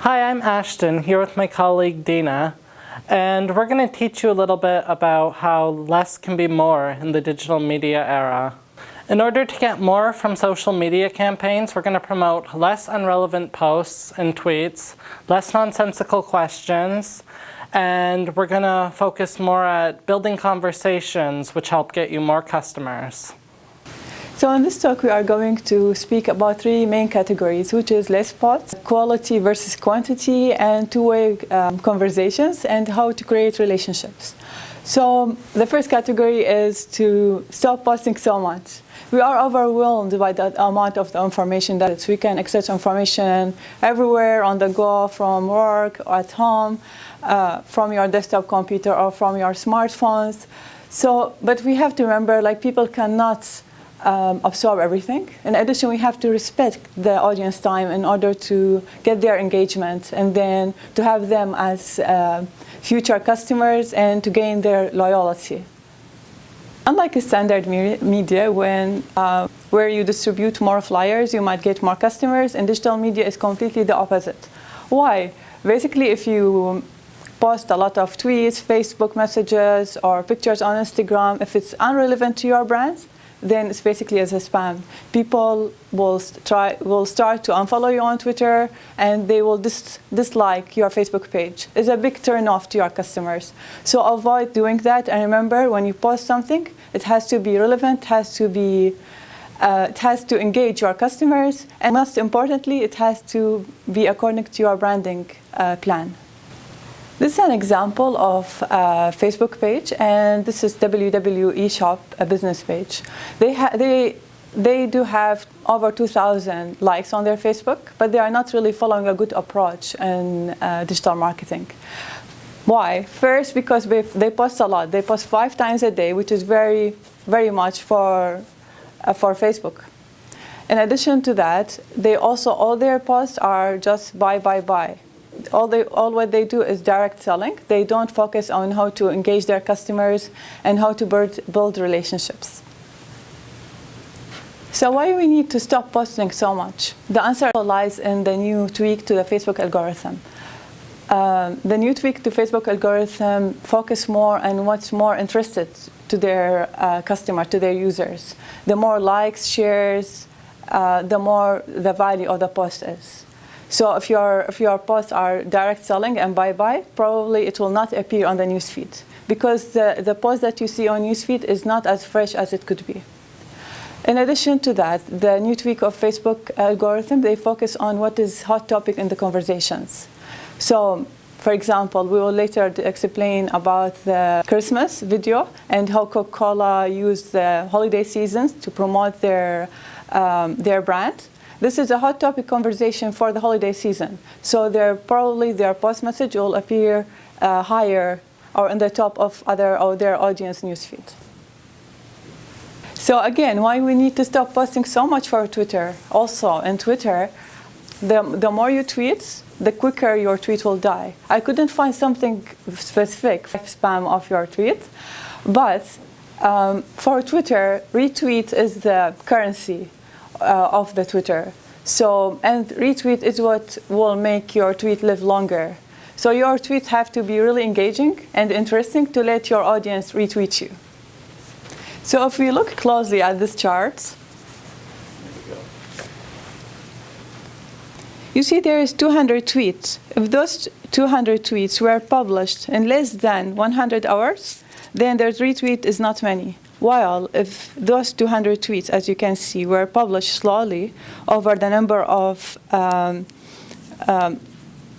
Hi, I'm Ashton, here with my colleague Dina, and we're going to teach you a little bit about how less can be more in the digital media era. In order to get more from social media campaigns, we're going to promote less unrelevant posts and tweets, less nonsensical questions, and we're going to focus more at building conversations which help get you more customers. So in this talk, we are going to speak about three main categories, which is less posts, quality versus quantity, and two-way conversations, and how to create relationships. So the first category is to stop posting so much. We are overwhelmed by that amount of the information that we can access information everywhere on the go, from work, or at home, from your desktop computer, or from your smartphones. But we have to remember, people cannot absorb everything. In addition, we have to respect the audience time in order to get their engagement and then to have them as future customers and to gain their loyalty. Unlike a standard media, where you distribute more flyers, you might get more customers, and digital media is completely the opposite. Why? Basically, if you post a lot of tweets, Facebook messages, or pictures on Instagram, if it's unrelevant to your brand, then it's basically as a spam. People will start to unfollow you on Twitter, and they will dislike your Facebook page. It's a big turn off to your customers. So avoid doing that, and remember, when you post something, it has to be relevant, it has to engage your customers, and most importantly, it has to be according to your branding plan. This is an example of a Facebook page, and this is WWE Shop, a business page. They do have over 2,000 likes on their Facebook, but they are not really following a good approach in digital marketing. Why? First, because they post a lot. They post 5 times a day, which is very, very much for Facebook. In addition to that, all their posts are just buy. All what they do is direct selling. They don't focus on how to engage their customers and how to build relationships. So why do we need to stop posting so much? The answer lies in the new tweak to the Facebook algorithm. The new tweak to Facebook algorithm focus more on what's more interested to their customer, to their users. The more likes, shares, the more the value of the post is. So if your posts are direct selling and buy, probably it will not appear on the newsfeed, because the post that you see on newsfeed is not as fresh as it could be. In addition to that, the new tweak of Facebook algorithm, they focus on what is hot topic in the conversations. So, for example, we will later explain about the Christmas video and how Coca-Cola used the holiday seasons to promote their brand. This is a hot topic conversation for the holiday season. So their post message will appear higher or in the top of their audience newsfeed. So again, why we need to stop posting so much for Twitter? Also, in Twitter, the more you tweet, the quicker your tweet will die. I couldn't find something specific for spam of your tweet, but for Twitter, retweet is the currency of the Twitter. And retweet is what will make your tweet live longer. So your tweets have to be really engaging and interesting to let your audience retweet you. So if we look closely at this chart, you see there is 200 tweets. If those 200 tweets were published in less than 100 hours, then their retweet is not many. While if those 200 tweets, as you can see, were published slowly over the number of then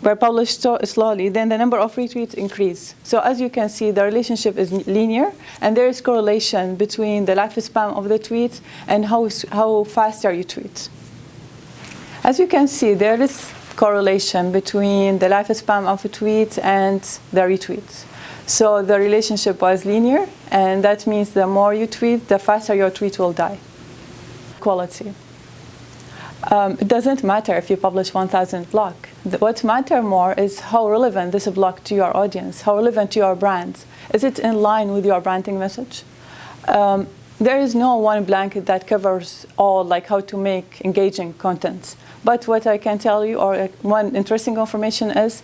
the number of retweets increase. So as you can see, the relationship is linear, and there is correlation between the lifespan of the tweets and how faster you tweet. As you can see, there is correlation between the lifespan of a tweet and the retweets. So the relationship was linear, and that means the more you tweet, the faster your tweet will die. Quality. It doesn't matter if you publish 1,000 blog. What matters more is how relevant this blog to your audience, how relevant to your brand. Is it in line with your branding message? There is no one blanket that covers all, like how to make engaging content. But what I can tell you, or one interesting information is,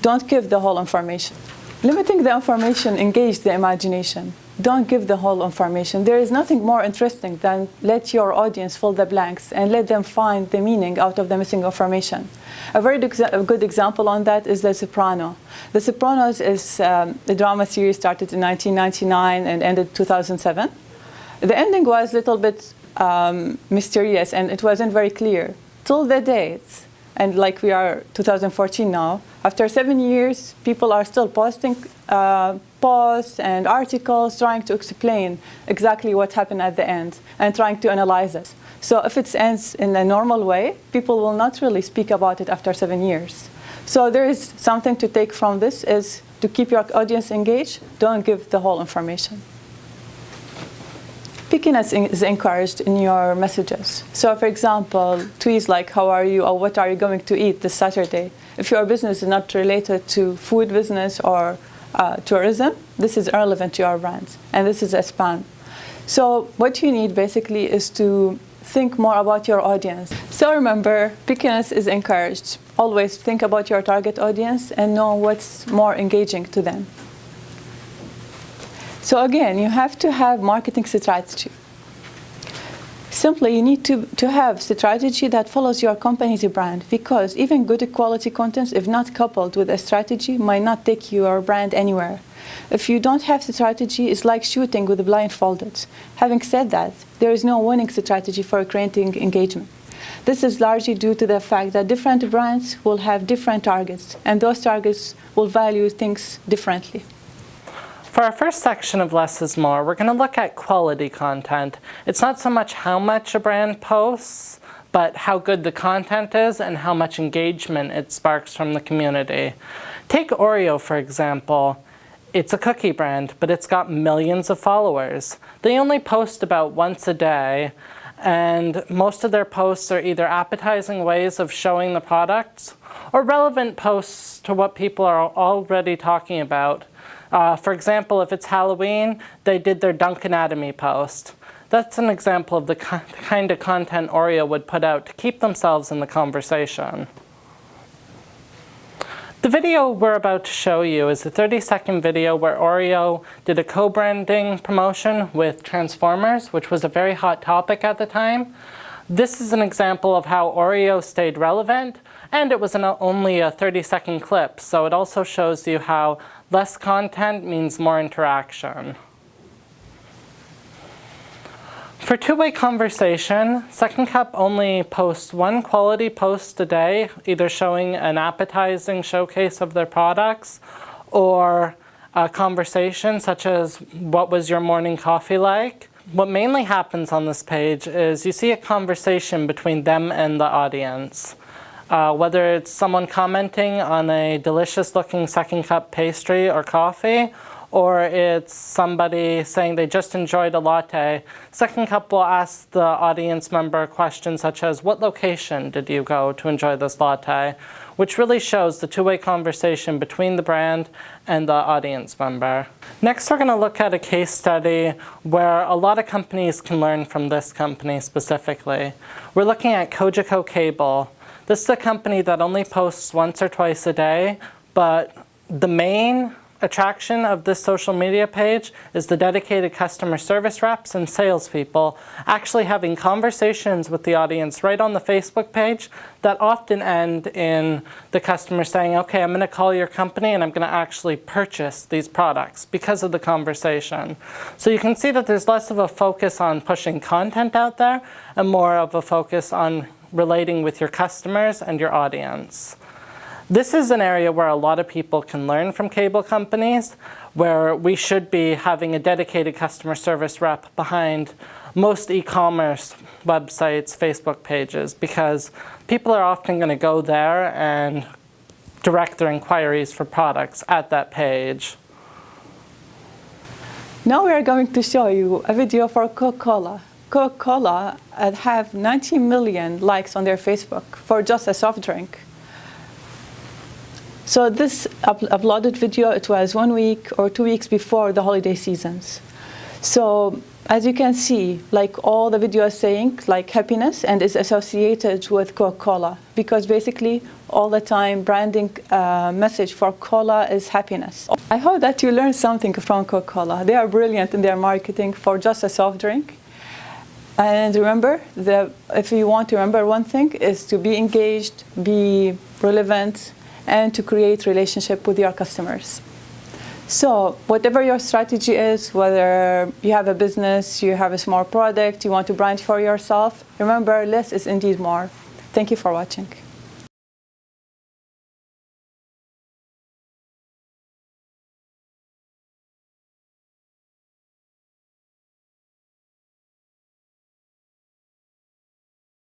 don't give the whole information. Limiting the information engages the imagination. Don't give the whole information. There is nothing more interesting than let your audience fill the blanks and let them find the meaning out of the missing information. A very good example on that is The Sopranos. The Sopranos is a drama series started in 1999 and ended 2007. The ending was a little bit mysterious and it wasn't very clear till the date. And like we are 2014 now, after 7 years, people are still posting posts and articles trying to explain exactly what happened at the end and trying to analyze it. So if it ends in a normal way, people will not really speak about it after 7 years. So there is something to take from this is to keep your audience engaged, don't give the whole information. Pickiness is encouraged in your messages. So for example, tweets like, how are you, or what are you going to eat this Saturday? If your business is not related to food business or tourism, this is irrelevant to your brand, and this is a spam. So what you need basically is to think more about your audience. So remember, pickiness is encouraged. Always think about your target audience and know what's more engaging to them. So again, you have to have marketing strategy. Simply, you need to have strategy that follows your company's brand, because even good quality content, if not coupled with a strategy, might not take your brand anywhere. If you don't have strategy, it's like shooting with blindfolded. Having said that, there is no winning strategy for creating engagement. This is largely due to the fact that different brands will have different targets, and those targets will value things differently. For our first section of Less is More, we're going to look at quality content. It's not so much how much a brand posts, but how good the content is and how much engagement it sparks from the community. Take Oreo, for example. It's a cookie brand, but it's got millions of followers. They only post about once a day, and most of their posts are either appetizing ways of showing the products or relevant posts to what people are already talking about. For example, if it's Halloween, they did their Dunkanatomy post. That's an example of the kind of content Oreo would put out to keep themselves in the conversation. The video we're about to show you is a 30-second video where Oreo did a co-branding promotion with Transformers, which was a very hot topic at the time. This is an example of how Oreo stayed relevant, and it was only a 30-second clip, so it also shows you how less content means more interaction. For two-way conversation, Second Cup only posts one quality post a day, either showing an appetizing showcase of their products or a conversation such as, what was your morning coffee like? What mainly happens on this page is you see a conversation between them and the audience. Whether it's someone commenting on a delicious-looking Second Cup pastry or coffee, or it's somebody saying they just enjoyed a latte, Second Cup will ask the audience member questions such as, what location did you go to enjoy this latte? Which really shows the two-way conversation between the brand and the audience member. Next, we're going to look at a case study where a lot of companies can learn from this company specifically. We're looking at Cogeco Cable. This is a company that only posts once or twice a day, but the main attraction of this social media page is the dedicated customer service reps and salespeople actually having conversations with the audience right on the Facebook page that often end in the customer saying, okay, I'm going to call your company and I'm going to actually purchase these products because of the conversation. So you can see that there's less of a focus on pushing content out there and more of a focus on relating with your customers and your audience. This is an area where a lot of people can learn from cable companies, where we should be having a dedicated customer service rep behind most e-commerce websites, Facebook pages, because people are often going to go there and direct their inquiries for products at that page. Now we are going to show you a video for Coca-Cola. Coca-Cola have 90 million likes on their Facebook for just a soft drink. So this uploaded video, it was 1 week or 2 weeks before the holiday seasons. So As you can see, like all the video is saying, like happiness, and is associated with Coca-Cola, because basically all the time branding message for cola is happiness. I hope that you learned something from Coca-Cola. They are brilliant in their marketing for just a soft drink. And remember, if you want to remember one thing, is to be engaged, be relevant, and to create relationship with your customers. So whatever your strategy is, whether you have a business, you have a small product, you want to brand for yourself, remember, less is indeed more. Thank you for watching.